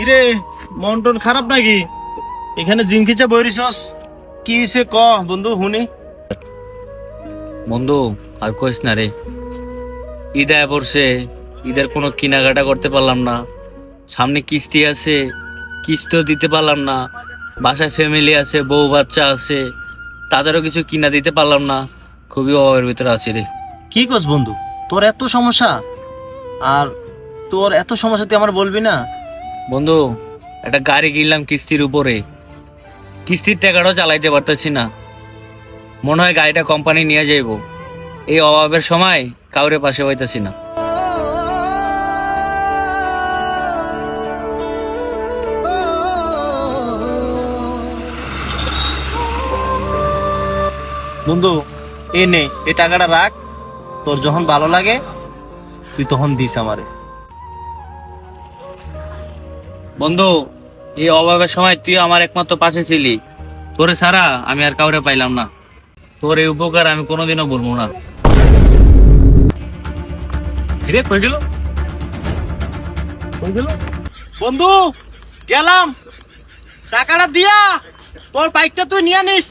ইরে মন টন খারাপ নাকি? এখানে জিম খিচা বইরিছস, কি হইছে ক বন্ধু হুনি। বন্ধু আর কইস না রে, ঈদ আয়া পড়ছে, ঈদের কোনো কেনাকাটা করতে পারলাম না। সামনে কিস্তি আছে, কিস্তিও দিতে পারলাম না। বাসায় ফ্যামিলি আছে, বউ বাচ্চা আছে, তাদেরও কিছু কিনা দিতে পারলাম না। খুবই অভাবের ভিতরে আছি রে। কি কস বন্ধু, তোর এত সমস্যা? আর তোর এত সমস্যা তুই আমার বলবি না? বন্ধু, একটা গাড়ি কিনলাম কিস্তির উপরে, কিস্তির টাকাটাও চালাইতে পারতেছি না। মনে হয় গাড়িটা কোম্পানি নিয়ে যাইব। এই অভাবের সময় কাউরে পাশে পাইতেছি না। বন্ধু এ নে, এই টাকাটা রাখ, তোর যখন ভালো লাগে তুই তখন দিস আমারে। বন্ধু, এই অভাবের সময় তুই আমার একমাত্র পাশে ছিলি। তোরে ছাড়া আমি আর কাউরে পাইলাম না। তোর এই উপকার আমি কোনোদিনও ভুলবো না। ধীরে কই গেল, কই গেল? বন্ধু গেলাম, টাকাটা দিয়া তোর বাইকটা তুই নিয়ে নিস।